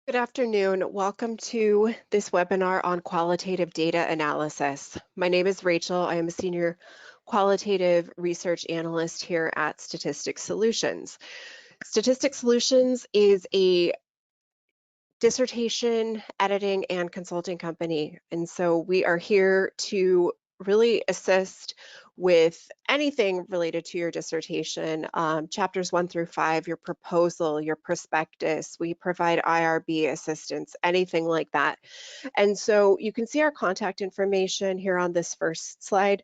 Good afternoon. Welcome to this webinar on qualitative data analysis. My name is Rachel. I am a senior qualitative research analyst here at Statistic Solutions. Statistic Solutions is a dissertation editing and consulting company. And so we are here to really assist with anything related to your dissertation, chapters 1 through 5, your proposal, your prospectus. We provide IRB assistance, anything like that. And so you can see our contact information here on this first slide.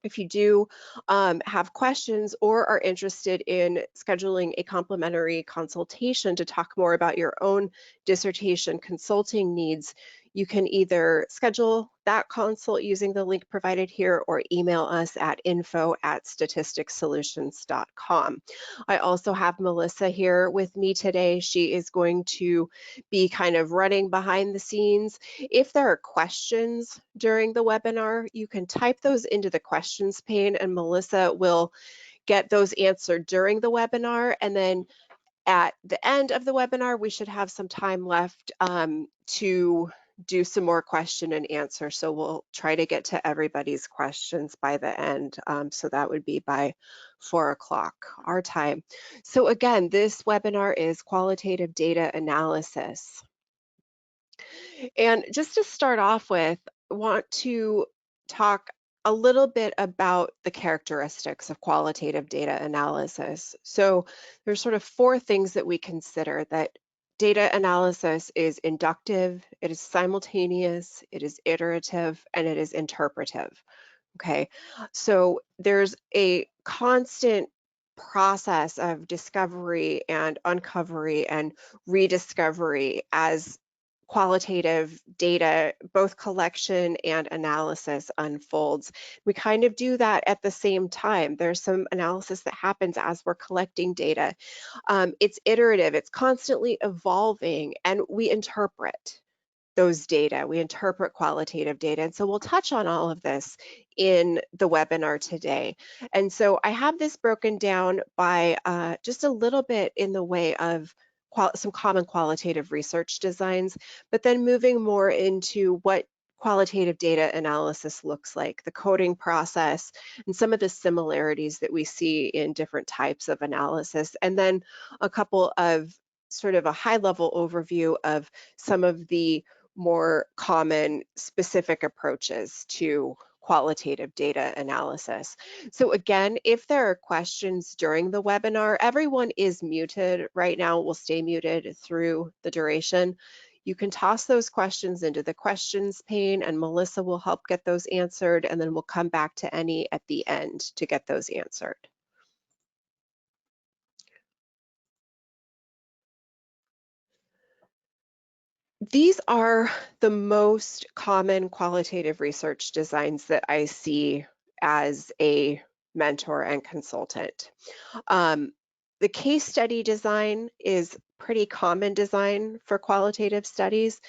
If you do have questions or are interested in scheduling a complimentary consultation to talk more about your own dissertation consulting needs, you can either schedule that consult using the link provided here or email us at info@statisticsolutions.com. I also have Melissa here with me today. She is going to be kind of running behind the scenes. If there are questions during the webinar, you can type those into the questions pane and Melissa will get those answered during the webinar. And then at the end of the webinar, we should have some time left to do some more question and answer. So we'll try to get to everybody's questions by the end. So that would be by 4 o'clock our time. So again, this webinar is qualitative data analysis. And just to start off with, I want to talk a little bit about the characteristics of qualitative data analysis. So there's sort of 4 things that we consider: that data analysis is inductive, it is simultaneous, it is iterative, and it is interpretive. Okay, so there's a constant process of discovery and uncovery and rediscovery as qualitative data, both collection and analysis, unfolds. We kind of do that at the same time. There's some analysis that happens as we're collecting data. It's iterative, it's constantly evolving, and we interpret those data. We interpret qualitative data. And so we'll touch on all of this in the webinar today. And so I have this broken down by just a little bit in the way of some common qualitative research designs, but then moving more into what qualitative data analysis looks like, the coding process, and some of the similarities that we see in different types of analysis, and then a couple of sort of a high-level overview of some of the more common specific approaches to qualitative data analysis. So again, if there are questions during the webinar, everyone is muted right now, will stay muted through the duration. You can toss those questions into the questions pane and Melissa will help get those answered, and then we'll come back to any at the end to get those answered. These are the most common qualitative research designs that I see as a mentor and consultant. The case study design is pretty common design for qualitative studies.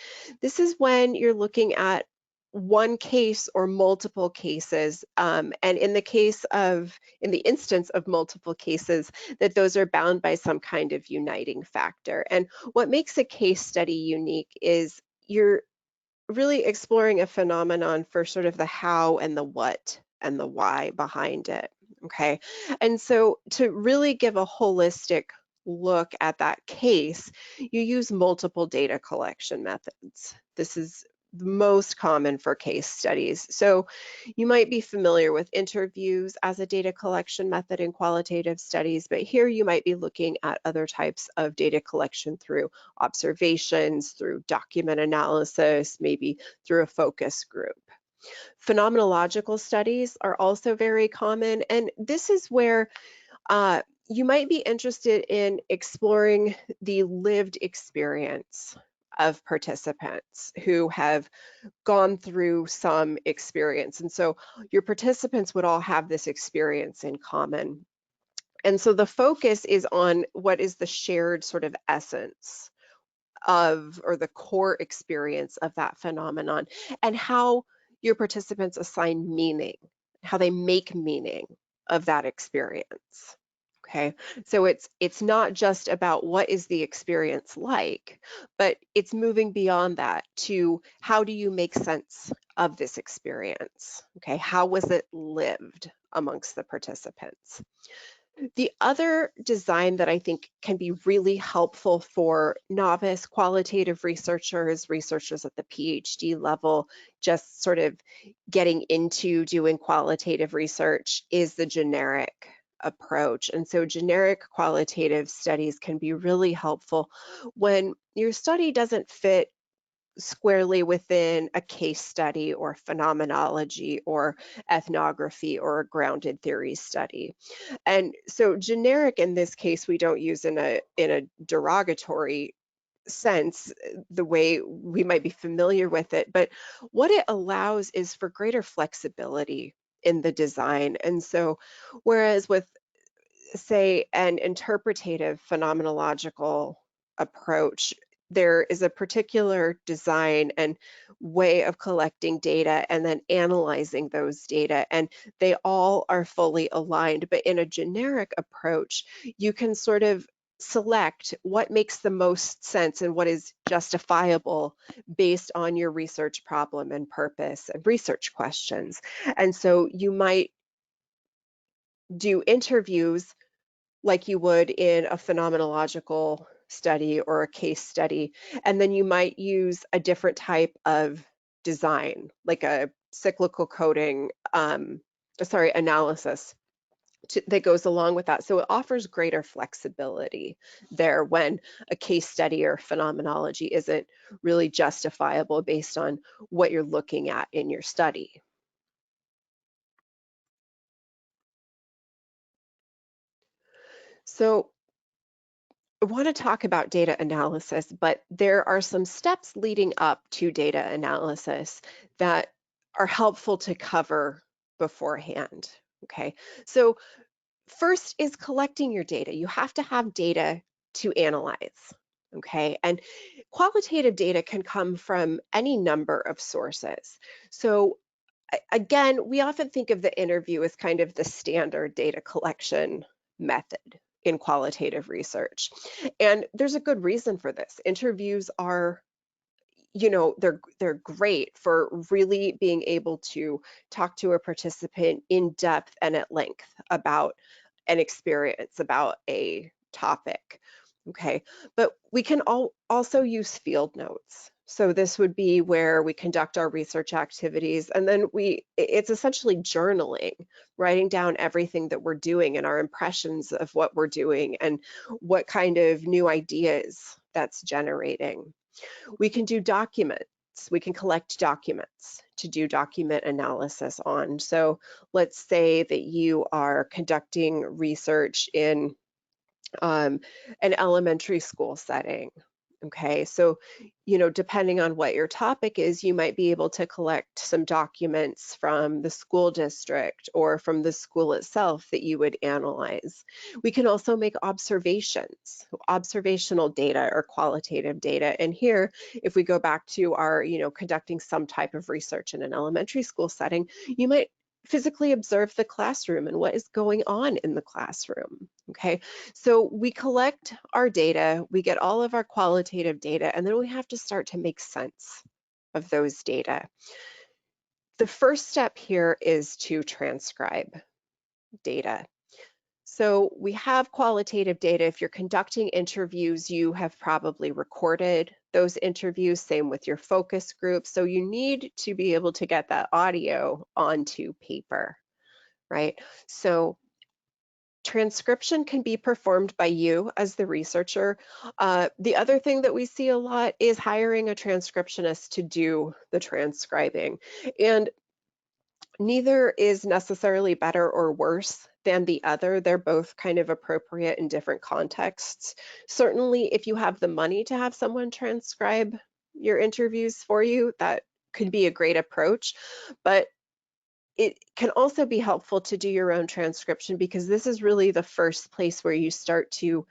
This is when you're looking at one case or multiple cases, and in the instance of multiple cases, that those are bound by some kind of uniting factor. And what makes a case study unique is you're really exploring a phenomenon for sort of the how and the what and the why behind it. Okay. And so to really give a holistic look at that case, you use multiple data collection methods. This is the most common for case studies. So you might be familiar with interviews as a data collection method in qualitative studies, but here you might be looking at other types of data collection through observations, through document analysis, maybe through a focus group. Phenomenological studies are also very common, and this is where you might be interested in exploring the lived experience of participants who have gone through some experience. And so your participants would all have this experience in common. And so the focus is on what is the shared sort of essence of, or the core experience of that phenomenon, and how your participants assign meaning, how they make meaning of that experience. Okay, so it's not just about what is the experience like, but it's moving beyond that to how do you make sense of this experience? Okay, how was it lived amongst the participants? The other design that I think can be really helpful for novice qualitative researchers, researchers at the PhD level, just sort of getting into doing qualitative research is the generic approach. And so generic qualitative studies can be really helpful when your study doesn't fit squarely within a case study or phenomenology or ethnography or a grounded theory study. And so generic in this case we don't use in a derogatory sense, the way we might be familiar with it, but what it allows is for greater flexibility in the design. And so whereas with say an interpretative phenomenological approach, there is a particular design and way of collecting data and then analyzing those data, and they all are fully aligned. But in a generic approach, you can sort of select what makes the most sense and what is justifiable based on your research problem and purpose and research questions. And so you might do interviews like you would in a phenomenological study or a case study. And then you might use a different type of design, like a cyclical coding, analysis that goes along with that. So it offers greater flexibility there when a case study or phenomenology isn't really justifiable based on what you're looking at in your study. So I want to talk about data analysis, but there are some steps leading up to data analysis that are helpful to cover beforehand. Okay, so first is collecting your data. You have to have data to analyze. Okay, and qualitative data can come from any number of sources. So again, we often think of the interview as kind of the standard data collection method in qualitative research. And there's a good reason for this. Interviews are, they're great for really being able to talk to a participant in depth and at length about an experience, about a topic. Okay, but we can also use field notes. So this would be where we conduct our research activities, and then it's essentially journaling, writing down everything that we're doing and our impressions of what we're doing and what kind of new ideas that's generating. We can do documents. We can collect documents to do document analysis on. So let's say that you are conducting research in um, an elementary school setting. Okay, so, depending on what your topic is, you might be able to collect some documents from the school district or from the school itself that you would analyze. We can also make observations, observational data or qualitative data. And here, if we go back to our, conducting some type of research in an elementary school setting, you might physically observe the classroom and what is going on in the classroom. Okay, so we collect our data, we get all of our qualitative data, and then we have to start to make sense of those data. The first step here is to transcribe data. So we have qualitative data. If you're conducting interviews, you have probably recorded those interviews, same with your focus group. So you need to be able to get that audio onto paper, right? So transcription can be performed by you as the researcher. The other thing that we see a lot is hiring a transcriptionist to do the transcribing. And neither is necessarily better or worse than the other. They're both kind of appropriate in different contexts. Certainly, if you have the money to have someone transcribe your interviews for you, that could be a great approach. But it can also be helpful to do your own transcription because this is really the first place where you start to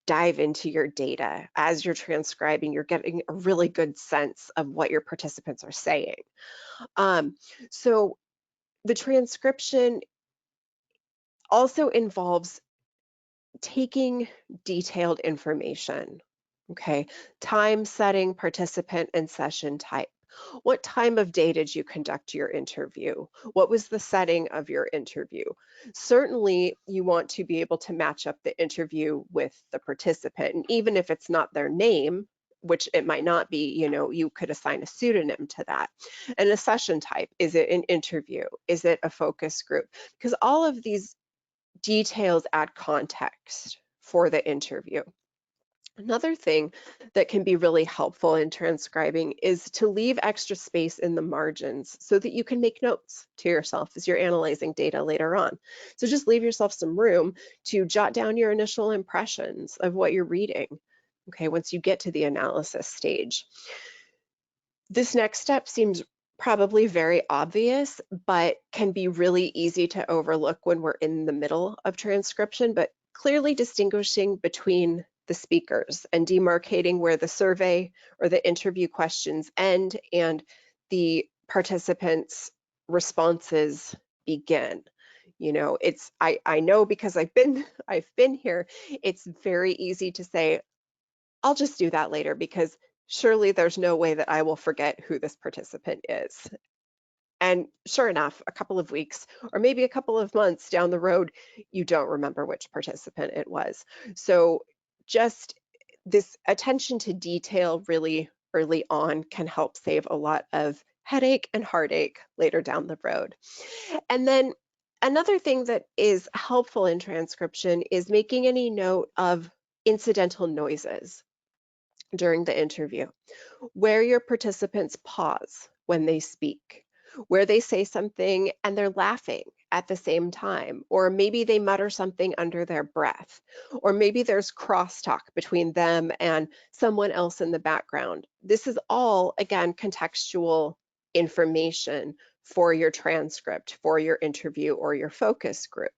dive into your data. As you're transcribing, you're getting a really good sense of what your participants are saying. So the transcription also involves taking detailed information. Okay, time, setting, participant, and session type. What time of day did you conduct your interview? What was the setting of your interview? Certainly, you want to be able to match up the interview with the participant. And even if it's not their name, which it might not be, you could assign a pseudonym to that. And a session type, is it an interview? Is it a focus group? Because all of these details add context for the interview. Another thing that can be really helpful in transcribing is to leave extra space in the margins so that you can make notes to yourself as you're analyzing data later on. So just leave yourself some room to jot down your initial impressions of what you're reading, okay, once you get to the analysis stage. This next step seems probably very obvious, but can be really easy to overlook when we're in the middle of transcription, but clearly distinguishing between the speakers and demarcating where the survey or the interview questions end and the participants' responses begin. I know because I've been here, it's very easy to say, I'll just do that later because surely there's no way that I will forget who this participant is. And sure enough, a couple of weeks or maybe a couple of months down the road, you don't remember which participant it was. So just this attention to detail really early on can help save a lot of headache and heartache later down the road. And then another thing that is helpful in transcription is making any note of incidental noises during the interview, where your participants pause when they speak, where they say something and they're laughing at the same time, or maybe they mutter something under their breath, or maybe there's crosstalk between them and someone else in the background. This is all, again, contextual information for your transcript, for your interview, or your focus group.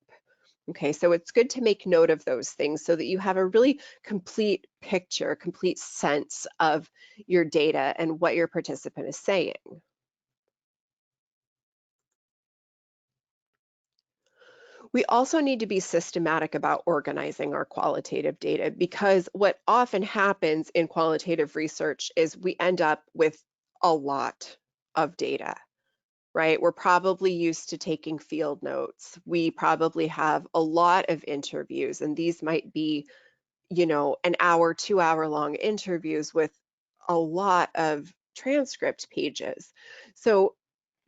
Okay, so it's good to make note of those things so that you have a really complete picture, complete sense of your data and what your participant is saying. We also need to be systematic about organizing our qualitative data because what often happens in qualitative research is we end up with a lot of data, right? We're probably used to taking field notes. We probably have a lot of interviews, and these might be an hour, 2 hour long interviews with a lot of transcript pages. So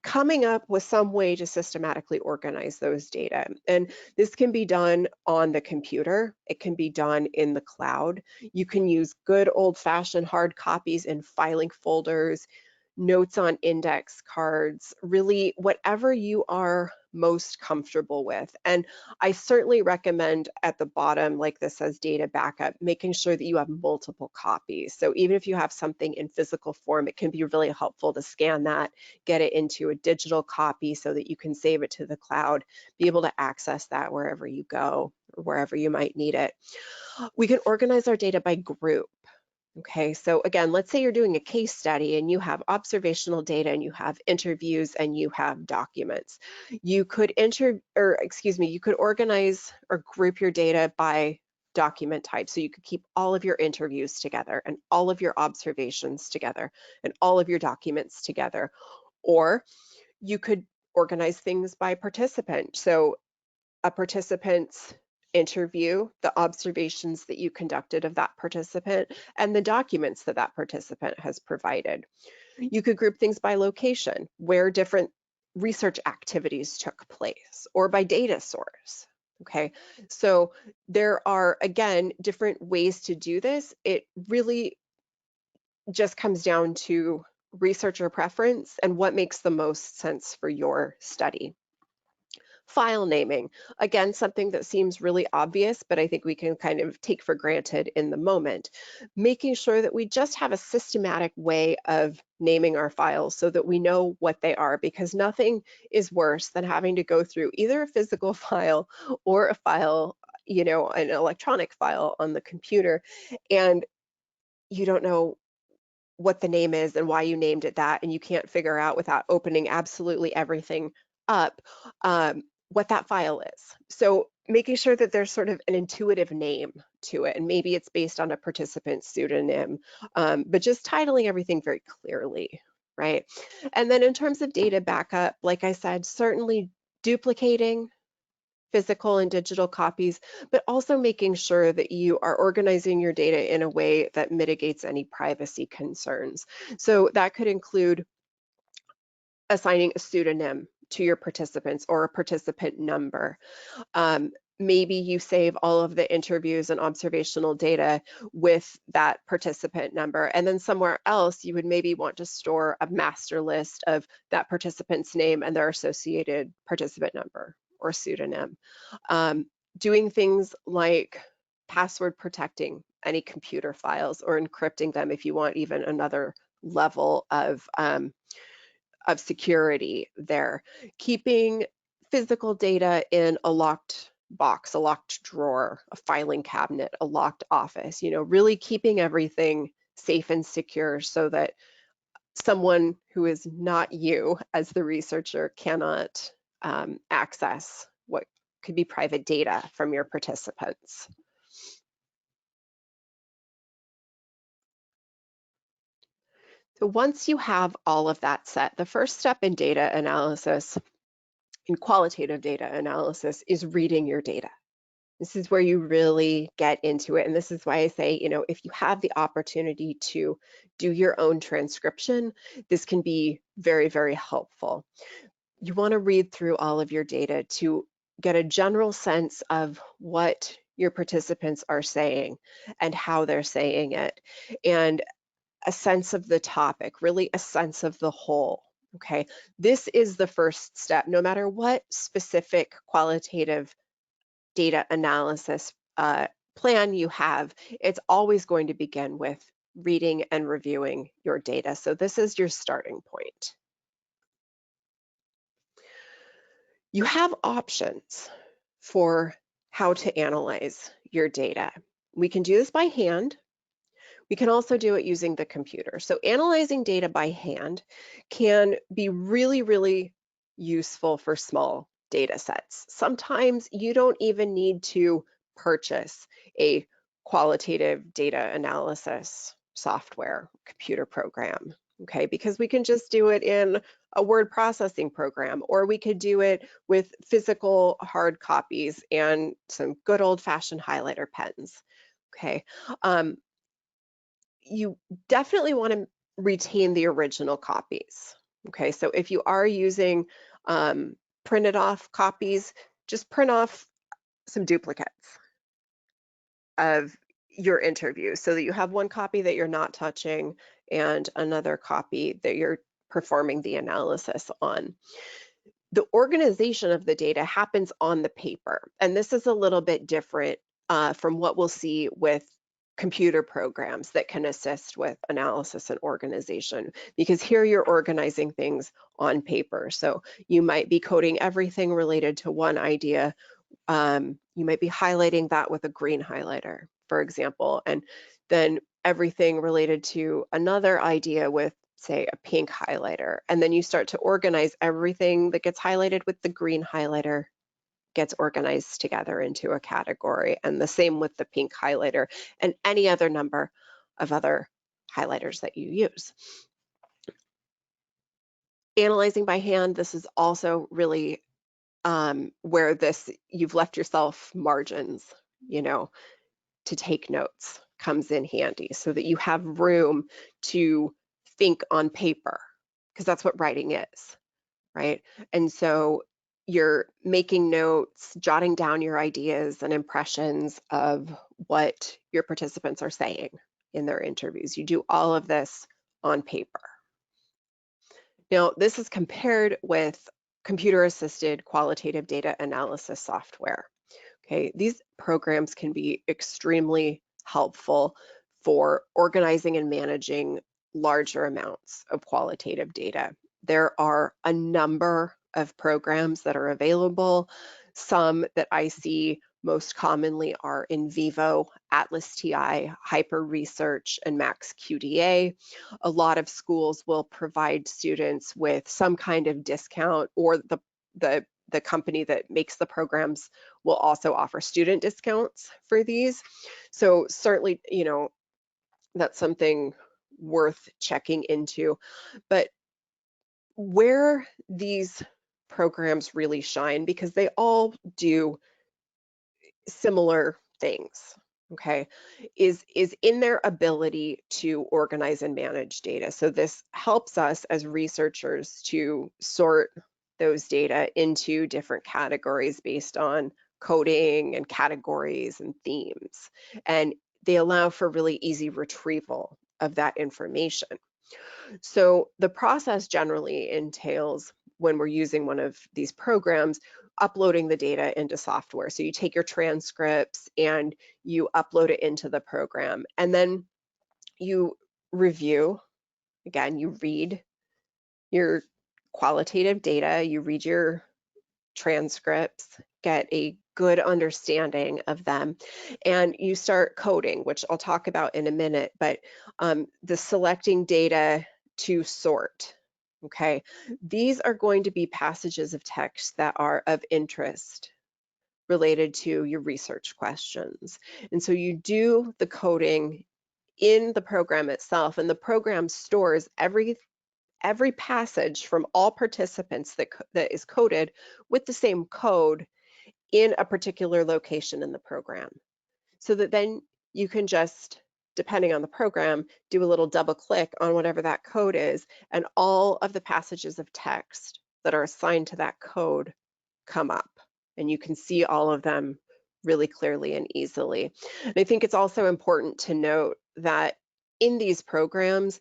coming up with some way to systematically organize those data. And this can be done on the computer. It can be done in the cloud. You can use good old-fashioned hard copies in filing folders, notes on index cards, really whatever you are most comfortable with. And I certainly recommend at the bottom, like this says data backup, making sure that you have multiple copies. So even if you have something in physical form, it can be really helpful to scan that, get it into a digital copy so that you can save it to the cloud, be able to access that wherever you go or wherever you might need it. We can organize our data by group. Okay, so again, let's say you're doing a case study and you have observational data and you have interviews and you have documents. You could you could organize or group your data by document type. So you could keep all of your interviews together and all of your observations together and all of your documents together. Or you could organize things by participant. So a participant's interview, the observations that you conducted of that participant, and the documents that that participant has provided. You could group things by location, where different research activities took place, or by data source. Okay, so there are, again, different ways to do this. It really just comes down to researcher preference and what makes the most sense for your study. File naming, again, something that seems really obvious, but I think we can kind of take for granted in the moment. Making sure that we just have a systematic way of naming our files so that we know what they are, because nothing is worse than having to go through either a physical file or a file, an electronic file on the computer, and you don't know what the name is and why you named it that, and you can't figure out without opening absolutely everything up what that file is. So making sure that there's sort of an intuitive name to it, and maybe it's based on a participant pseudonym, but just titling everything very clearly, right? And then in terms of data backup, like I said, certainly duplicating physical and digital copies, but also making sure that you are organizing your data in a way that mitigates any privacy concerns. So that could include assigning a pseudonym to your participants or a participant number. Maybe you save all of the interviews and observational data with that participant number, and then somewhere else you would maybe want to store a master list of that participant's name and their associated participant number or pseudonym. Doing things like password protecting any computer files or encrypting them if you want even another level of security there. Keeping physical data in a locked box, a locked drawer, a filing cabinet, a locked office, really keeping everything safe and secure so that someone who is not you as the researcher cannot access what could be private data from your participants. So once you have all of that set, the first step in data analysis, in qualitative data analysis, is reading your data. This is where you really get into it. And this is why I say, if you have the opportunity to do your own transcription, this can be very, very helpful. You want to read through all of your data to get a general sense of what your participants are saying and how they're saying it, and a sense of the topic, really a sense of the whole. Okay, this is the first step. No matter what specific qualitative data analysis plan you have, it's always going to begin with reading and reviewing your data. So this is your starting point. You have options for how to analyze your data. We can do this by hand. We can also do it using the computer. So analyzing data by hand can be really, really useful for small data sets. Sometimes you don't even need to purchase a qualitative data analysis software, computer program, okay? Because we can just do it in a word processing program, or we could do it with physical hard copies and some good old-fashioned highlighter pens, okay? You definitely want to retain the original copies. Okay, so if you are using printed off copies, just print off some duplicates of your interview so that you have one copy that you're not touching and another copy that you're performing the analysis on. The organization of the data happens on the paper, and this is a little bit different from what we'll see with computer programs that can assist with analysis and organization, because here you're organizing things on paper. So you might be coding everything related to one idea. You might be highlighting that with a green highlighter, for example, and then everything related to another idea with, say, a pink highlighter. And then you start to organize everything that gets highlighted with the green highlighter gets organized together into a category, and the same with the pink highlighter and any other number of other highlighters that you use. Analyzing by hand, this is also really where you've left yourself margins, to take notes comes in handy so that you have room to think on paper, because that's what writing is, right? And so you're making notes, jotting down your ideas and impressions of what your participants are saying in their interviews. You do all of this on paper. Now, this is compared with computer-assisted qualitative data analysis software. Okay, these programs can be extremely helpful for organizing and managing larger amounts of qualitative data. There are a number of programs that are available. Some that I see most commonly are In Vivo, Atlas TI, Hyper Research, and Max QDA. A lot of schools will provide students with some kind of discount, or the the company that makes the programs will also offer student discounts for these. So certainly, that's something worth checking into. But where these programs really shine, because they all do similar things, okay, is in their ability to organize and manage data. So this helps us as researchers to sort those data into different categories based on coding and categories and themes. And they allow for really easy retrieval of that information. So the process generally entails, when we're using one of these programs, uploading the data into software. So you take your transcripts and you upload it into the program, and then you review. Again, you read your qualitative data, you read your transcripts, get a good understanding of them, and you start coding, which I'll talk about in a minute. But the selecting data to sort, okay, these are going to be passages of text that are of interest related to your research questions. And so you do the coding in the program itself, and the program stores every passage from all participants that is coded with the same code in a particular location in the program. So that then you can just, depending on the program, do a little double click on whatever that code is, and all of the passages of text that are assigned to that code come up. And you can see all of them really clearly and easily. And I think it's also important to note that in these programs,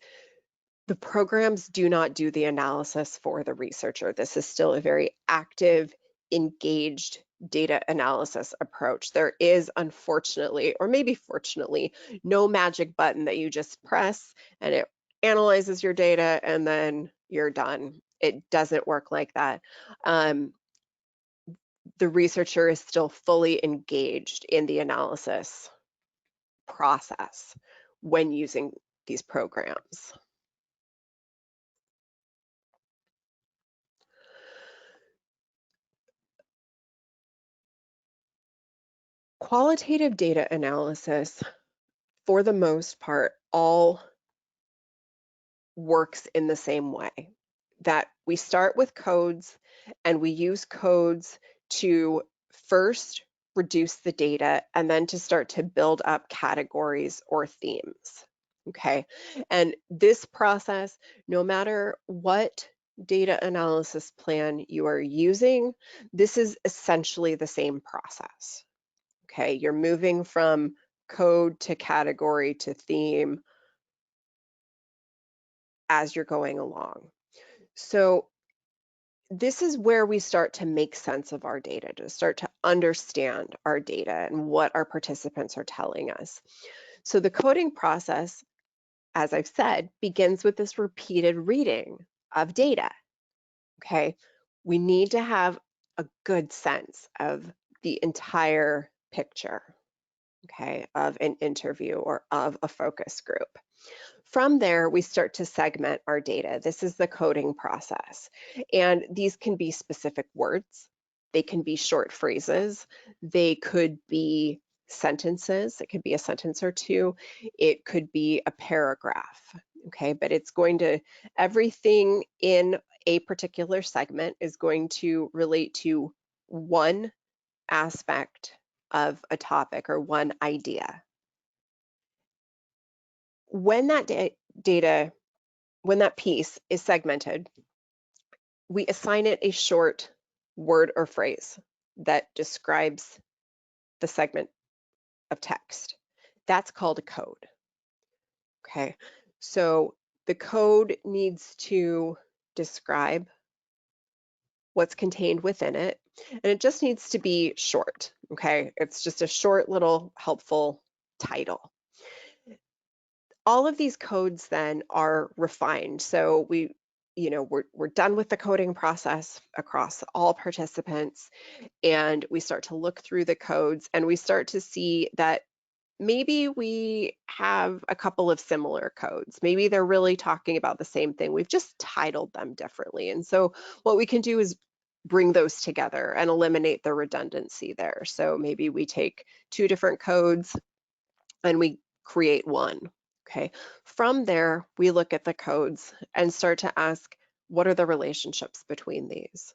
the programs do not do the analysis for the researcher. This is still a very active, engaged data analysis approach. There is, unfortunately, or maybe fortunately, no magic button that you just press and it analyzes your data and then you're done. It doesn't work like that. The researcher is still fully engaged in the analysis process when using these programs. Qualitative data analysis, for the most part, all works in the same way, that we start with codes and we use codes to first reduce the data and then to start to build up categories or themes. Okay, and this process, no matter what data analysis plan you are using, this is essentially the same process. Okay, you're moving from code to category to theme as you're going along. So this is where we start to make sense of our data, to start to understand our data and what our participants are telling us. So the coding process, as I've said, begins with this repeated reading of data. Okay, we need to have a good sense of the entire picture, okay, of an interview or of a focus group. From there, we start to segment our data. This is the coding process. And these can be specific words. They can be short phrases. They could be sentences. It could be a sentence or two. It could be a paragraph. Okay, but it's going to, everything in a particular segment is going to relate to one aspect of a topic or one idea. When that data, when that piece is segmented, we assign it a short word or phrase that describes the segment of text. That's called a code. Okay, so the code needs to describe what's contained within it, and it just needs to be short. Okay, it's just a short little helpful title. All of these codes then are refined. So we're done with the coding process across all participants, and we start to look through the codes and we start to see that maybe we have a couple of similar codes. Maybe they're really talking about the same thing. We've just titled them differently. And so what we can do is bring those together and eliminate the redundancy there. So maybe we take two different codes and we create one. Okay. From there, we look at the codes and start to ask, what are the relationships between these?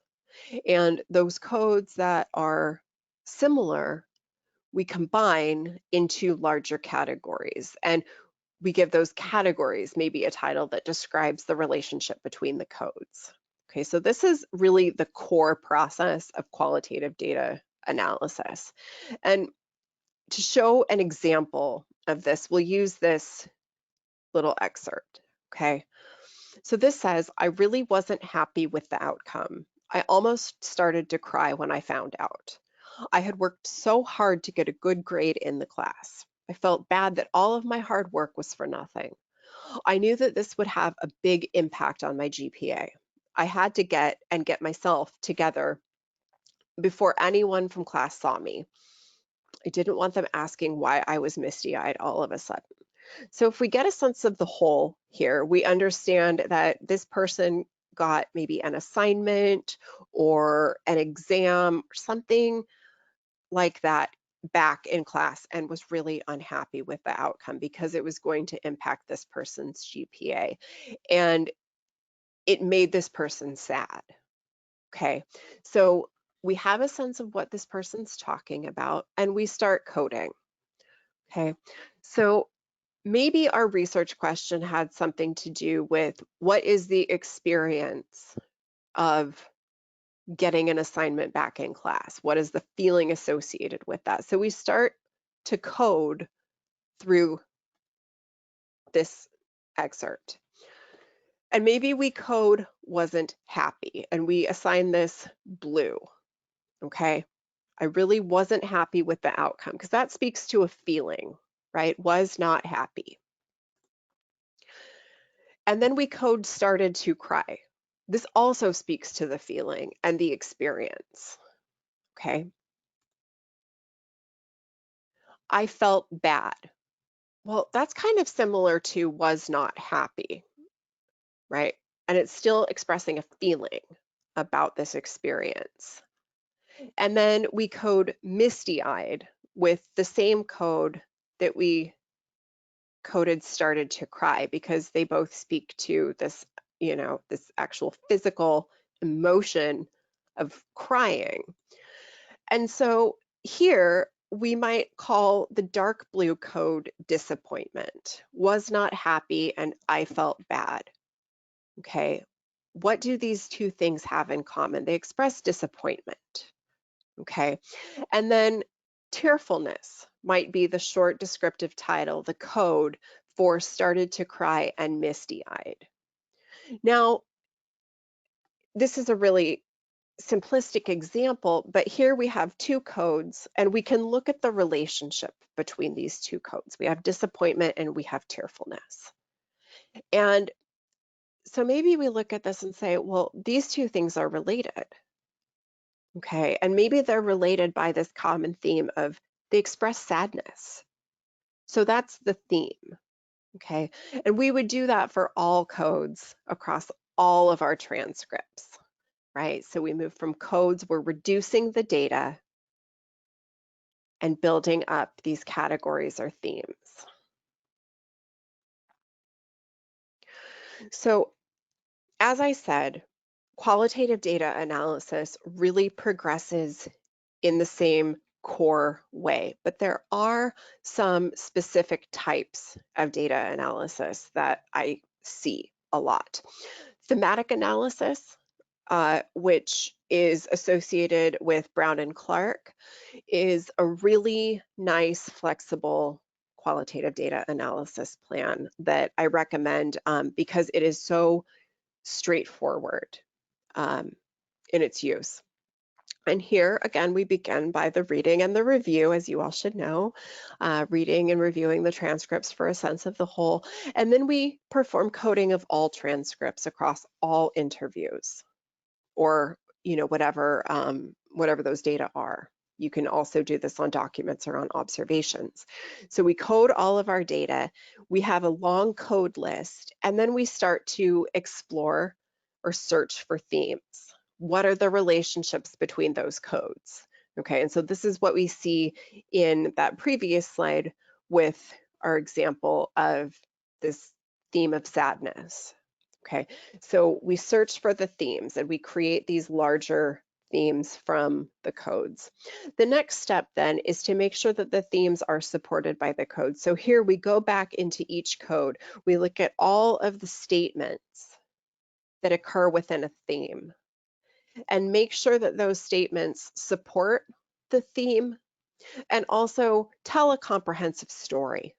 And those codes that are similar, we combine into larger categories. And we give those categories maybe a title that describes the relationship between the codes. Okay, so this is really the core process of qualitative data analysis. And to show an example of this, we'll use this little excerpt, okay? So this says, I really wasn't happy with the outcome. I almost started to cry when I found out. I had worked so hard to get a good grade in the class. I felt bad that all of my hard work was for nothing. I knew that this would have a big impact on my GPA. I had to get myself together before anyone from class saw me. I didn't want them asking why I was misty-eyed all of a sudden. So if we get a sense of the whole here, we understand that this person got maybe an assignment or an exam or something like that back in class and was really unhappy with the outcome because it was going to impact this person's GPA. And it made this person sad. Okay, so we have a sense of what this person's talking about and we start coding. Okay, so maybe our research question had something to do with what is the experience of getting an assignment back in class? What is the feeling associated with that? So we start to code through this excerpt. And maybe we code wasn't happy and we assign this blue, okay? I really wasn't happy with the outcome because that speaks to a feeling, right? Was not happy. And then we code started to cry. This also speaks to the feeling and the experience, okay? I felt bad. Well, that's kind of similar to was not happy, right? And it's still expressing a feeling about this experience. And then we code misty-eyed with the same code that we coded started to cry because they both speak to this, this actual physical emotion of crying. And so here we might call the dark blue code disappointment. Was not happy and I felt bad. Okay. What do these two things have in common? They express disappointment. Okay. And then tearfulness might be the short descriptive title, the code for started to cry and misty-eyed. Now, this is a really simplistic example, but here we have two codes and we can look at the relationship between these two codes. We have disappointment and we have tearfulness. And so maybe we look at this and say, well, these two things are related. Okay, and maybe they're related by this common theme of they express sadness. So that's the theme. Okay, and we would do that for all codes across all of our transcripts. Right? So we move from codes, we're reducing the data and building up these categories or themes. So as I said, qualitative data analysis really progresses in the same core way, but there are some specific types of data analysis that I see a lot. Thematic analysis, which is associated with Brown and Clark, is a really nice, flexible qualitative data analysis plan that I recommend because it is so straightforward in its use. And here, again, we begin by the reading and the review, as you all should know, reading and reviewing the transcripts for a sense of the whole. And then we perform coding of all transcripts across all interviews, or whatever those data are. You can also do this on documents or on observations. So we code all of our data, we have a long code list, and then we start to explore or search for themes. what are the relationships between those codes? Okay, and so this is what we see in that previous slide with our example of this theme of sadness. Okay, so we search for the themes and we create these larger themes from the codes. The next step then is to make sure that the themes are supported by the code. So here we go back into each code. We look at all of the statements that occur within a theme and make sure that those statements support the theme and also tell a comprehensive story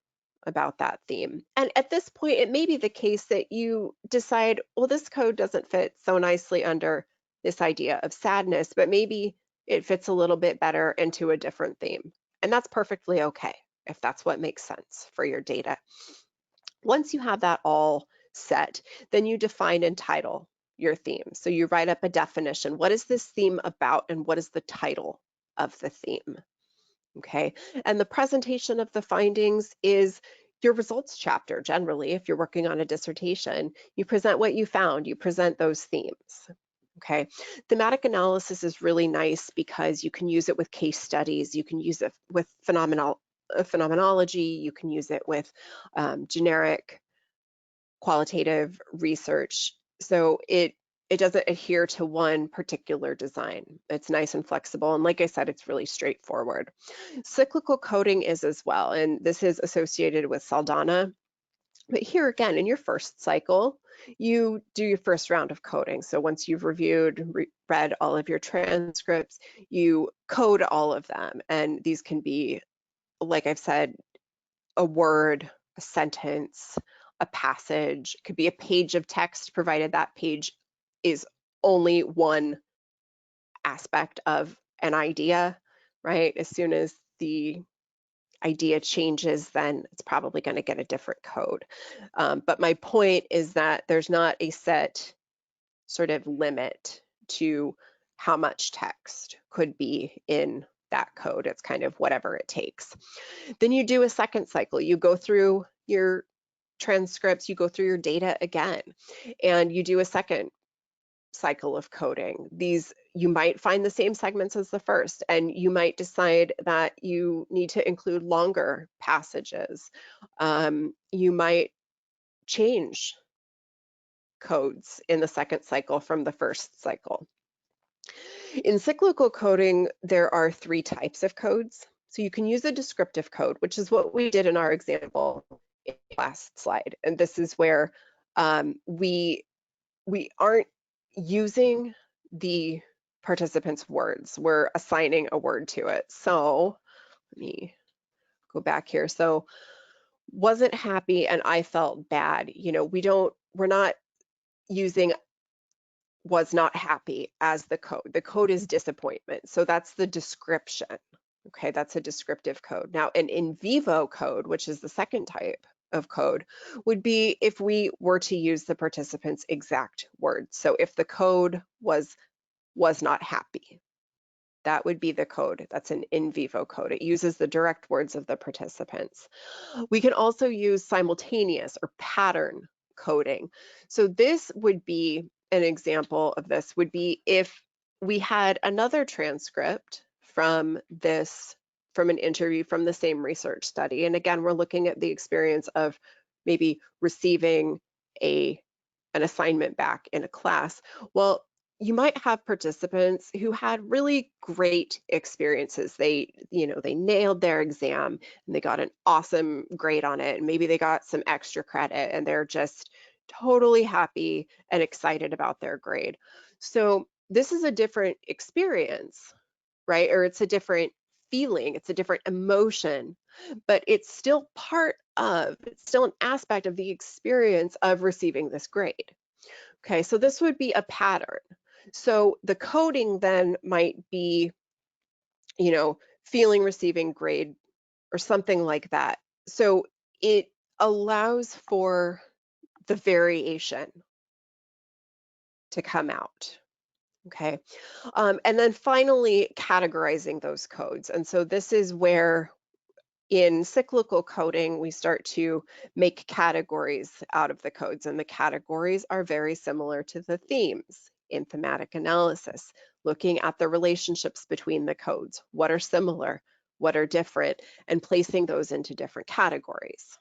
about that theme. And at this point, it may be the case that you decide, well, this code doesn't fit so nicely under this idea of sadness, but maybe it fits a little bit better into a different theme. And that's perfectly okay if that's what makes sense for your data. Once you have that all set, then you define and title your theme. So you write up a definition. What is this theme about and what is the title of the theme? Okay, and the presentation of the findings is your results chapter. Generally, if you're working on a dissertation, you present what you found, you present those themes. Okay, thematic analysis is really nice because you can use it with case studies, you can use it with phenomenology, you can use it with generic qualitative research. So it doesn't adhere to one particular design. It's nice and flexible. And like I said, it's really straightforward. Cyclical coding is as well. And this is associated with Saldana. But here again, in your first cycle, you do your first round of coding. So once you've read all of your transcripts, you code all of them. And these can be, like I've said, a word, a sentence, a passage. It could be a page of text, provided that page is only one aspect of an idea, right? As soon as the idea changes, then it's probably going to get a different code. But my point is that there's not a set sort of limit to how much text could be in that code. It's kind of whatever it takes. Then you do a second cycle. You go through your transcripts, you go through your data again, and you do a second cycle of coding. These, you might find the same segments as the first, and you might decide that you need to include longer passages. You might change codes in the second cycle from the first cycle. In cyclical coding, there are three types of codes. So you can use a descriptive code, which is what we did in our example in the last slide. And this is where we aren't using the participants' words. We're assigning a word to it. So let me go back here. So wasn't happy and I felt bad. You know, we're not using was not happy as the code. The code is disappointment. So that's the description. Okay, that's a descriptive code. Now, an in vivo code, which is the second type of code, would be if we were to use the participant's exact words. So if the code was not happy, that would be the code. That's an in vivo code. It uses the direct words of the participants. We can also use simultaneous or pattern coding. So this would be an example of this would be if we had another transcript from an interview from the same research study. And again, we're looking at the experience of maybe receiving an assignment back in a class. Well, you might have participants who had really great experiences. They nailed their exam and they got an awesome grade on it. And maybe they got some extra credit and they're just totally happy and excited about their grade. So this is a different experience, right? Or it's a different feeling, it's a different emotion, but it's still it's still an aspect of the experience of receiving this grade. Okay, so this would be a pattern. So the coding then might be, feeling, receiving, grade, or something like that. So it allows for the variation to come out. Okay, and then finally categorizing those codes. And so this is where in cyclical coding, we start to make categories out of the codes, and the categories are very similar to the themes in thematic analysis, looking at the relationships between the codes. What are similar? What are different? And placing those into different categories.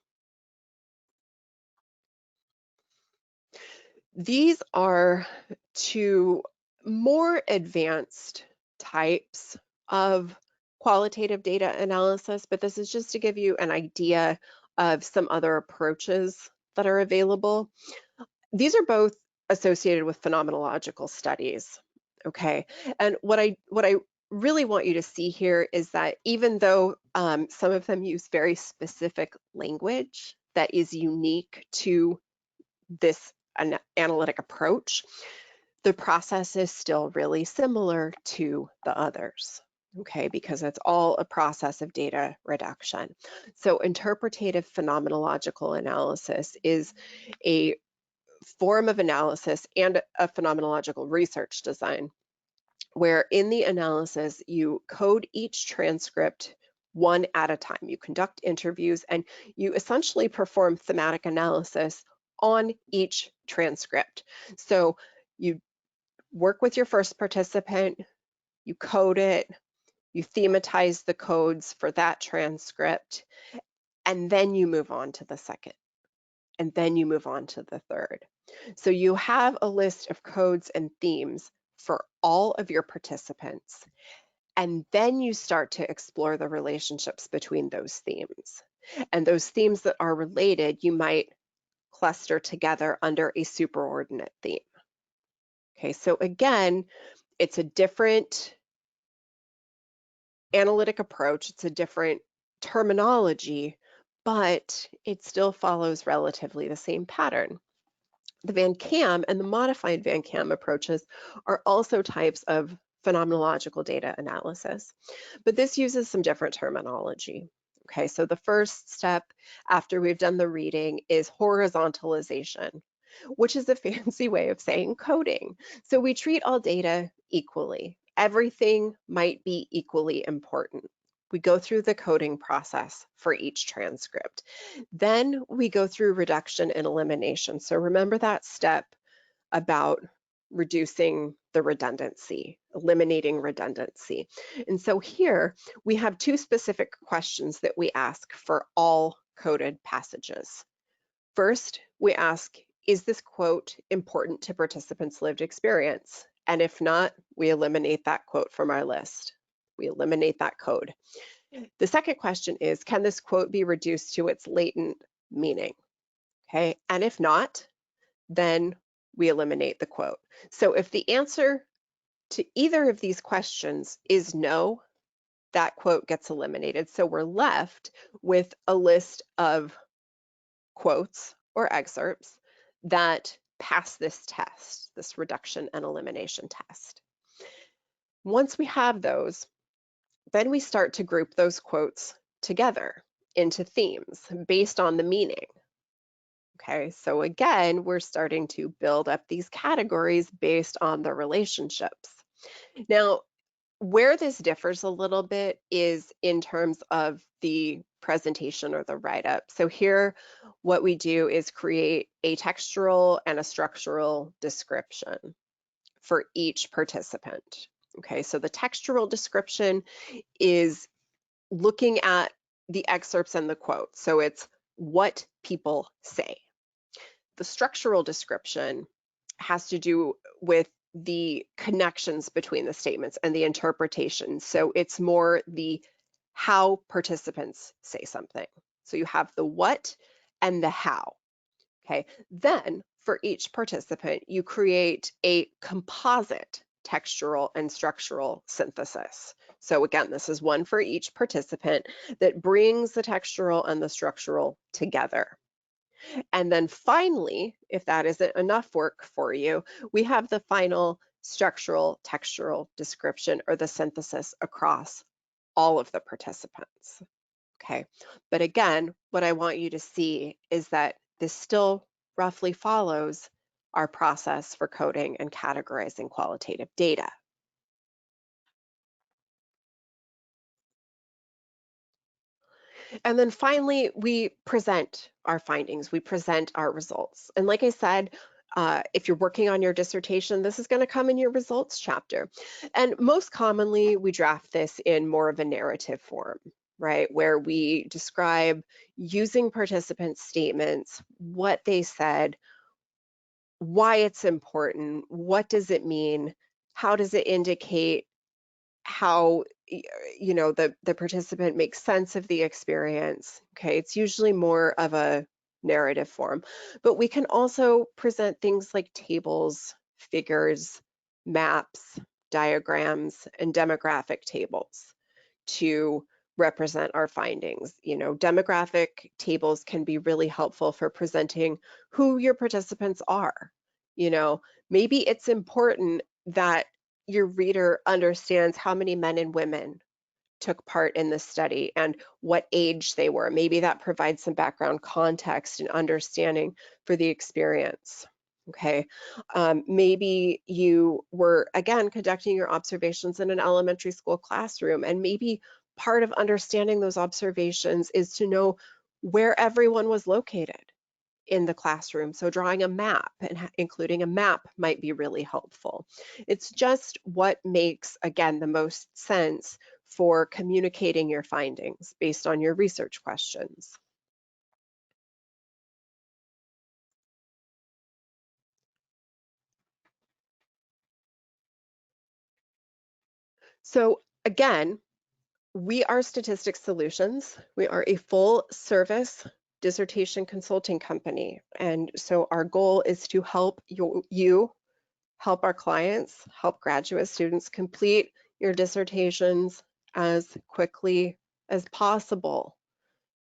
These are two more advanced types of qualitative data analysis, but this is just to give you an idea of some other approaches that are available. These are both associated with phenomenological studies, okay? And what I really want you to see here is that even though some of them use very specific language that is unique to this analytic approach, the process is still really similar to the others, okay, because it's all a process of data reduction. So interpretative phenomenological analysis is a form of analysis and a phenomenological research design where in the analysis you code each transcript one at a time. You conduct interviews and you essentially perform thematic analysis on each transcript. So you work with your first participant, you code it, you thematize the codes for that transcript, and then you move on to the second, and then you move on to the third. So you have a list of codes and themes for all of your participants, and then you start to explore the relationships between those themes. And those themes that are related, you might cluster together under a superordinate theme. Okay, so again, it's a different analytic approach, it's a different terminology, but it still follows relatively the same pattern. The Van Kam and the modified Van Kam approaches are also types of phenomenological data analysis, but this uses some different terminology. Okay, so the first step after we've done the reading is horizontalization, which is a fancy way of saying coding. So we treat all data equally. Everything might be equally important. We go through the coding process for each transcript. Then we go through reduction and elimination. So remember that step about reducing the redundancy, eliminating redundancy. And so here we have two specific questions that we ask for all coded passages. First, we ask, is this quote important to participants' lived experience? And if not, we eliminate that quote from our list. We eliminate that code. The second question is, can this quote be reduced to its latent meaning? Okay, and if not, then we eliminate the quote. So if the answer to either of these questions is no, that quote gets eliminated. So we're left with a list of quotes or excerpts that pass this test, this reduction and elimination test. Once we have those, then we start to group those quotes together into themes based on the meaning. Okay, so again, we're starting to build up these categories based on the relationships. Now, where this differs a little bit is in terms of the presentation or the write-up. So here, what we do is create a textual and a structural description for each participant. Okay, so the textual description is looking at the excerpts and the quotes. So it's what people say. The structural description has to do with the connections between the statements and the interpretation. So it's more the how participants say something. So you have the what and the how. Okay. Then for each participant, you create a composite textural and structural synthesis. So again, this is one for each participant that brings the textural and the structural together. And then finally, if that isn't enough work for you, we have the final structural textural description or the synthesis across all of the participants. Okay, but again, what I want you to see is that this still roughly follows our process for coding and categorizing qualitative data. And then finally, we present our findings, we present our results. And like I said, If you're working on your dissertation, this is going to come in your results chapter. And most commonly, we draft this in more of a narrative form, right? Where we describe using participants' statements, what they said, why it's important, what does it mean, how does it indicate how the participant makes sense of the experience. Okay, it's usually more of a narrative form, but we can also present things like tables, figures, maps, diagrams, and demographic tables to represent our findings. Demographic tables can be really helpful for presenting who your participants are. Maybe it's important that your reader understands how many men and women took part in this study and what age they were. Maybe that provides some background context and understanding for the experience. Okay, maybe you were, again, conducting your observations in an elementary school classroom, and maybe part of understanding those observations is to know where everyone was located in the classroom. So drawing a map and including a map might be really helpful. It's just what makes, again, the most sense for communicating your findings based on your research questions. So again, we are Statistic Solutions. We are a full service dissertation consulting company. And so our goal is to help you help our clients, help graduate students complete your dissertations as quickly as possible,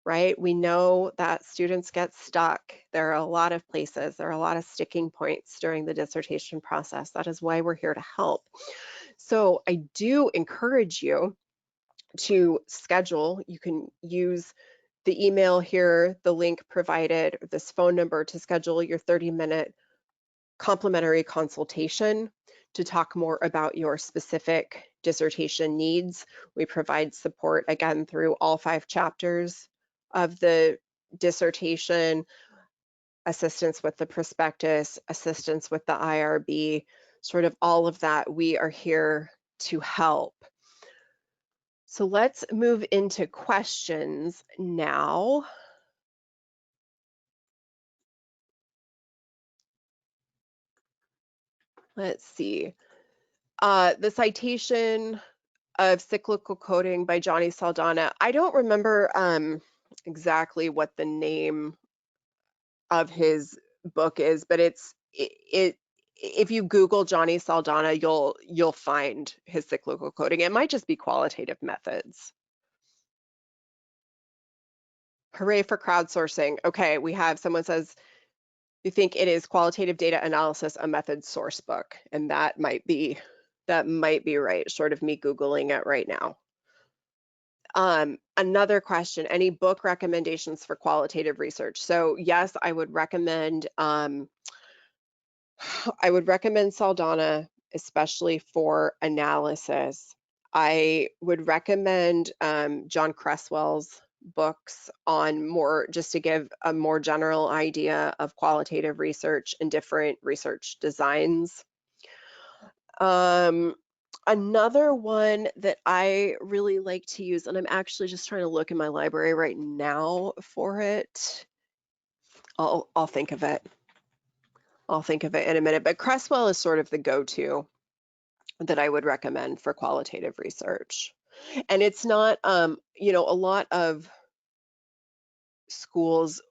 right? We know that students get stuck. There are a lot of places, there are a lot of sticking points during the dissertation process. That is why we're here to help. So I do encourage you to schedule. You can use the email here, the link provided, this phone number to schedule your 30-minute complimentary consultation to talk more about your specific dissertation needs. We provide support, again, through all 5 chapters of the dissertation, assistance with the prospectus, assistance with the IRB, sort of all of that. We are here to help. So let's move into questions now. Let's see. The citation of cyclical coding by Johnny Saldana. I don't remember exactly what the name of his book is, but it if you Google Johnny Saldana, you'll find his cyclical coding. It might just be qualitative methods. Hooray for crowdsourcing. Okay, we have someone says, you think it is qualitative data analysis, a method source book, and that might be right, short of me Googling it right now. Another question, any book recommendations for qualitative research? So yes, I would recommend Saldana, especially for analysis. I would recommend John Cresswell's books on more, just to give a more general idea of qualitative research and different research designs. Another one that I really like to use, and I'm actually just trying to look in my library right now for it. I'll think of it. I'll think of it in a minute, but Cresswell is sort of the go-to that I would recommend for qualitative research. And it's not, a lot of schools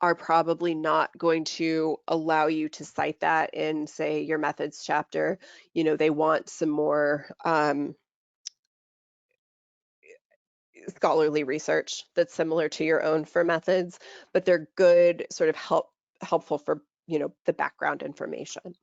are probably not going to allow you to cite that in, say, your methods chapter. They want some more scholarly research that's similar to your own for methods, but they're good, sort of helpful for, the background information.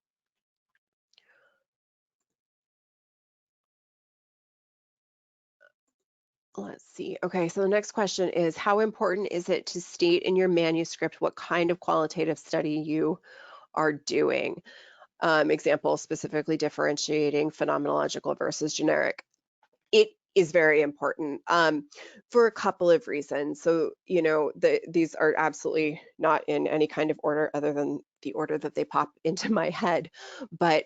Let's see. Okay, so the next question is, how important is it to state in your manuscript what kind of qualitative study you are doing? Example, specifically differentiating phenomenological versus generic. It is very important for a couple of reasons. So, these are absolutely not in any kind of order other than the order that they pop into my head. But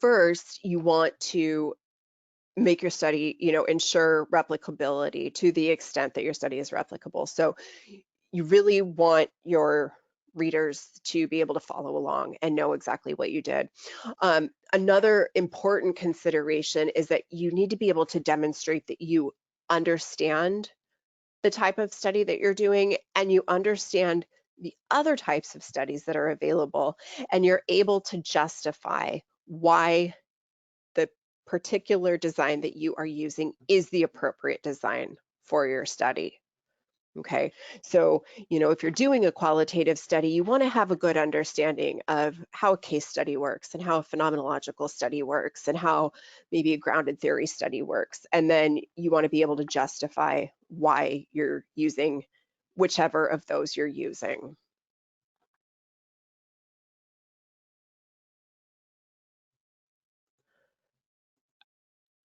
first, you want to make your study, ensure replicability to the extent that your study is replicable. So you really want your readers to be able to follow along and know exactly what you did. Another important consideration is that you need to be able to demonstrate that you understand the type of study that you're doing and you understand the other types of studies that are available, and you're able to justify why the particular design that you are using is the appropriate design for your study. Okay, so if you're doing a qualitative study, you want to have a good understanding of how a case study works and how a phenomenological study works and how maybe a grounded theory study works. And then you want to be able to justify why you're using whichever of those you're using.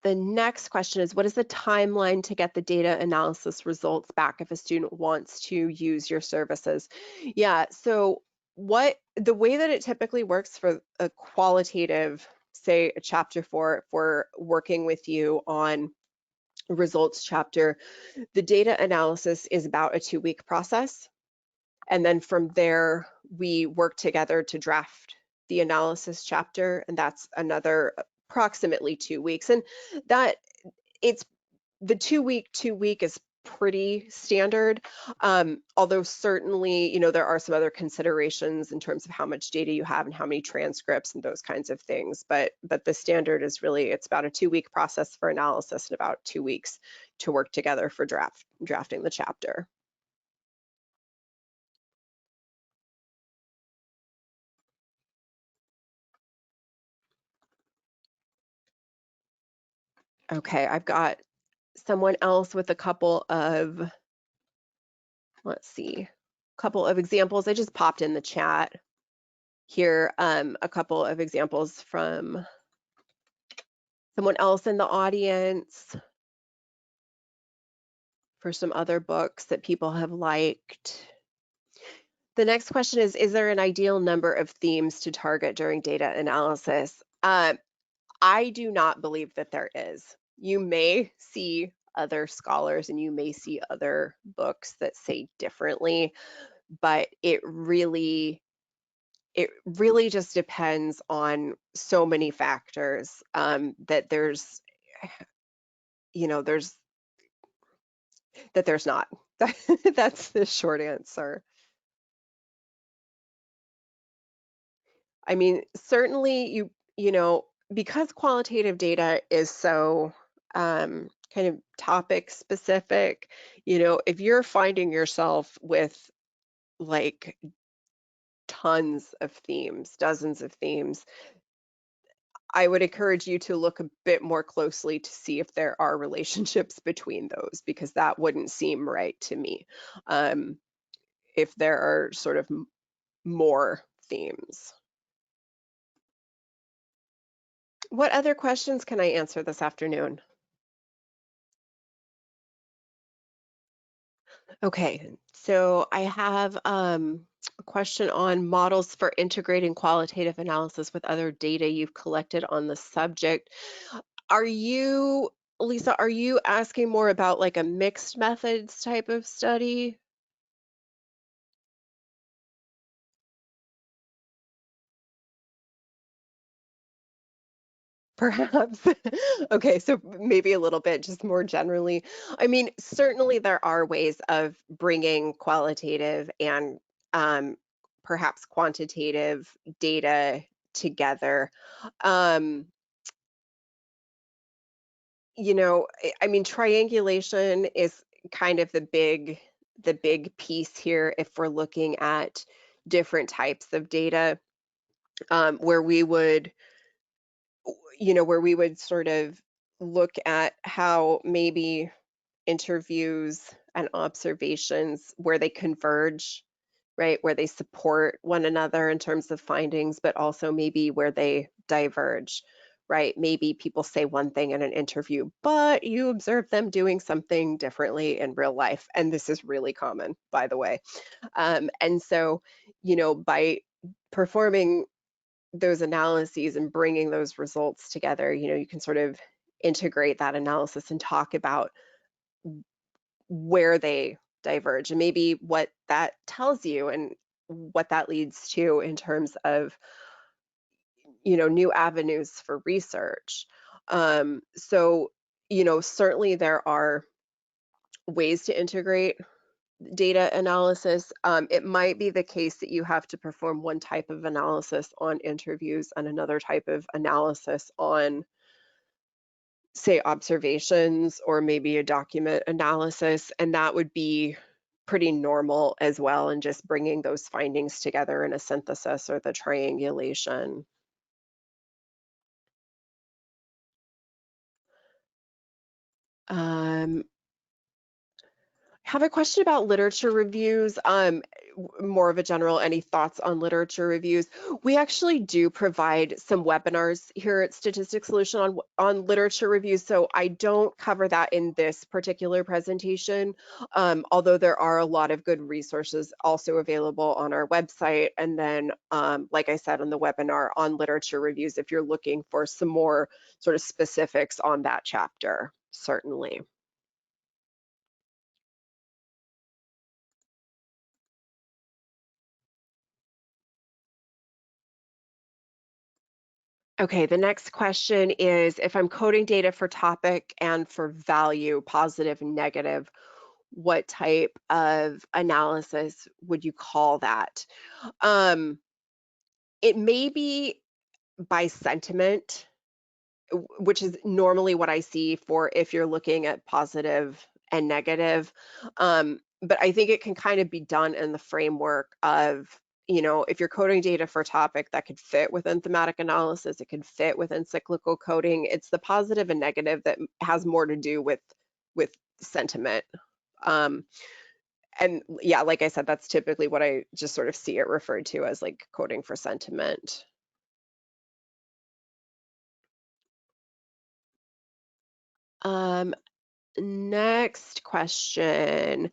The next question is, what is the timeline to get the data analysis results back if a student wants to use your services? Yeah, so the way that it typically works for a qualitative, say a chapter 4, if we're working with you on a results chapter, the data analysis is about a 2-week process. And then from there, we work together to draft the analysis chapter, and that's another approximately 2 weeks. And that it's the 2 week is pretty standard. Although certainly, there are some other considerations in terms of how much data you have and how many transcripts and those kinds of things. But the standard is really, it's about a 2-week process for analysis and about 2 weeks to work together for drafting the chapter. Okay, I've got someone else with a couple of, let's see, couple of examples. I just popped in the chat here, a couple of examples from someone else in the audience for some other books that people have liked. The next question is there an ideal number of themes to target during data analysis? I do not believe that there is. You may see other scholars and you may see other books that say differently, but it really just depends on so many factors, that there's there's not. That's the short answer. I mean, certainly because qualitative data is so kind of topic specific, if you're finding yourself with like tons of themes, dozens of themes, I would encourage you to look a bit more closely to see if there are relationships between those, because that wouldn't seem right to me, if there are sort of more themes. What other questions can I answer this afternoon? Okay, so I have a question on models for integrating qualitative analysis with other data you've collected on the subject. Are you, Lisa, are you asking more about like a mixed methods type of study? Perhaps. Okay, so maybe a little bit just more generally. I mean, certainly there are ways of bringing qualitative and perhaps quantitative data together. Um, I mean, triangulation is kind of the big piece here if we're looking at different types of data, where we would sort of look at how maybe interviews and observations where they converge, right, where they support one another in terms of findings, but also maybe where they diverge, right? Maybe people say one thing in an interview, but you observe them doing something differently in real life. And this is really common, by the way. And so, by performing those analyses and bringing those results together, you can sort of integrate that analysis and talk about where they diverge and maybe what that tells you and what that leads to in terms of new avenues for research. So certainly there are ways to integrate data analysis. It might be the case that you have to perform one type of analysis on interviews and another type of analysis on, say, observations or maybe a document analysis, and that would be pretty normal as well, and just bringing those findings together in a synthesis or the triangulation. Um, have a question about literature reviews. More of a general, any thoughts on literature reviews? We actually do provide some webinars here at Statistic Solution on literature reviews, so I don't cover that in this particular presentation, although there are a lot of good resources also available on our website, and then, like I said, on the webinar on literature reviews, if you're looking for some more sort of specifics on that chapter, certainly. Okay, the next question is, if I'm coding data for topic and for value, positive and negative, what type of analysis would you call that? Um, it may be by sentiment, which is normally what I see for if you're looking at positive and negative. But I think it can kind of be done in the framework of, if you're coding data for a topic that could fit within thematic analysis, it could fit within cyclical coding. It's the positive and negative that has more to do with sentiment. Um, and yeah, like I said, that's typically what I just sort of see it referred to as, like, coding for sentiment. Um, Next question.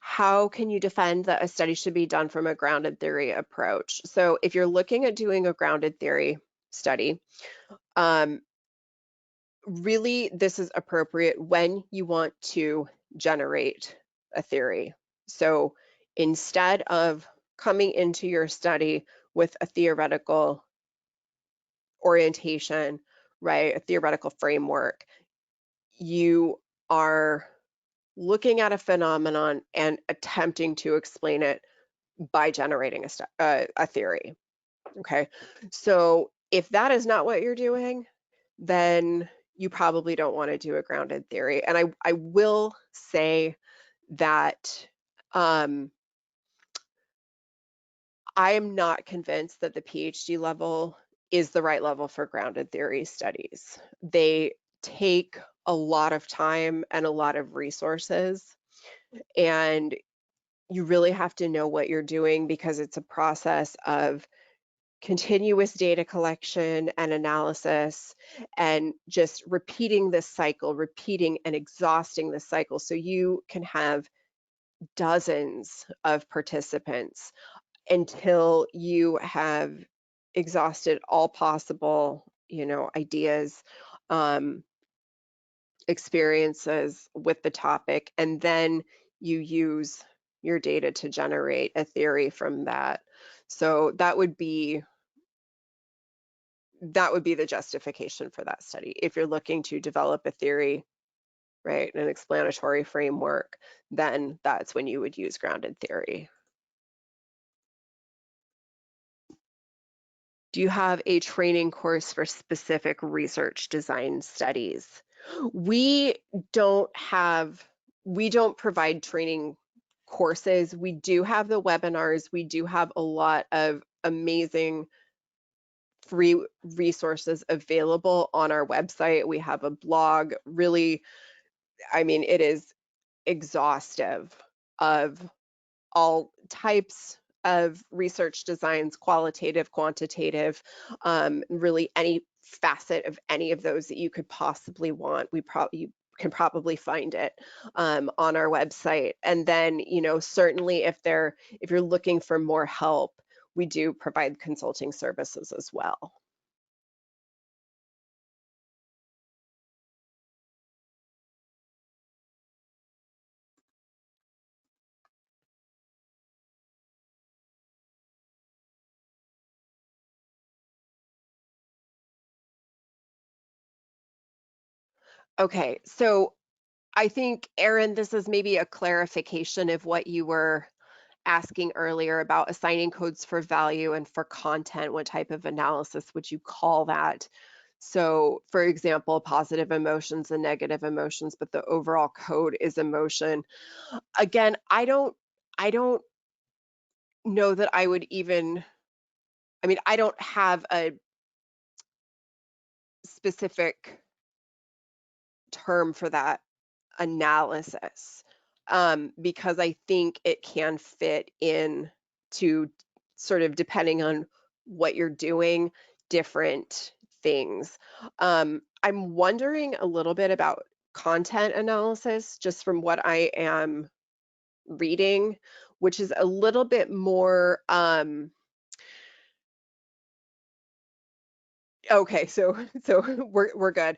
How can you defend that a study should be done from a grounded theory approach? So if you're looking at doing a grounded theory study, um, really this is appropriate when you want to generate a theory. So instead of coming into your study with a theoretical orientation, right, a theoretical framework, you are looking at a phenomenon and attempting to explain it by generating a theory. Okay, so if that is not what you're doing, then you probably don't want to do a grounded theory. And I will say that um, I am not convinced that the PhD level is the right level for grounded theory studies. They take a lot of time and a lot of resources, and you really have to know what you're doing because it's a process of continuous data collection and analysis and just repeating this cycle, repeating and exhausting this cycle. So you can have dozens of participants until you have exhausted all possible, ideas, um, experiences with the topic, and then you use your data to generate a theory from that. So that would be the justification for that study. If you're looking to develop a theory, right, an explanatory framework, then that's when you would use grounded theory. Do you have a training course for specific research design studies? We don't have, we don't provide training courses. We do have the webinars. We do have a lot of amazing free resources available on our website. We have a blog, really, I mean, it is exhaustive of all types of research designs, qualitative, quantitative, really any facet of any of those that you could possibly want. You can probably find it on our website. And then, certainly if you're looking for more help, we do provide consulting services as well. Okay, so I think, Erin, this is maybe a clarification of what you were asking earlier about assigning codes for value and for content. What type of analysis would you call that? So, for example, positive emotions and negative emotions, but the overall code is emotion. Again, I don't know that I would even, I mean, I don't have a specific term for that analysis, because I think it can fit in to sort of, depending on what you're doing, different things. I'm wondering a little bit about content analysis, just from what I am reading, which is a little bit more, okay, so so we're good.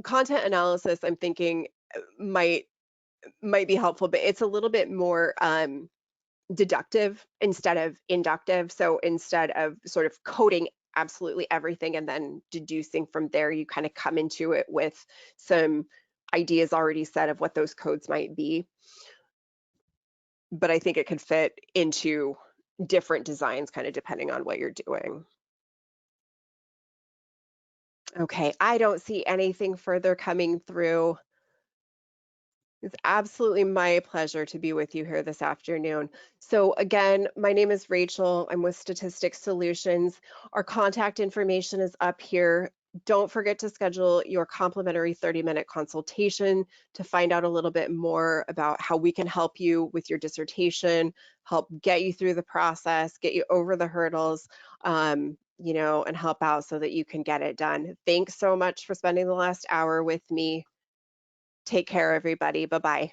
Content analysis, I'm thinking, might be helpful, but it's a little bit more deductive instead of inductive. So instead of sort of coding absolutely everything and then deducing from there, you kind of come into it with some ideas already set of what those codes might be. But I think it could fit into different designs, kind of depending on what you're doing. Okay, I don't see anything further coming through. It's absolutely my pleasure to be with you here this afternoon. So again, my name is Rachel. I'm with Statistic Solutions. Our contact information is up here. Don't forget to schedule your complimentary 30-minute consultation to find out a little bit more about how we can help you with your dissertation, help get you through the process, get you over the hurdles, and help out so that you can get it done. Thanks so much for spending the last hour with me. Take care, everybody. Bye-bye.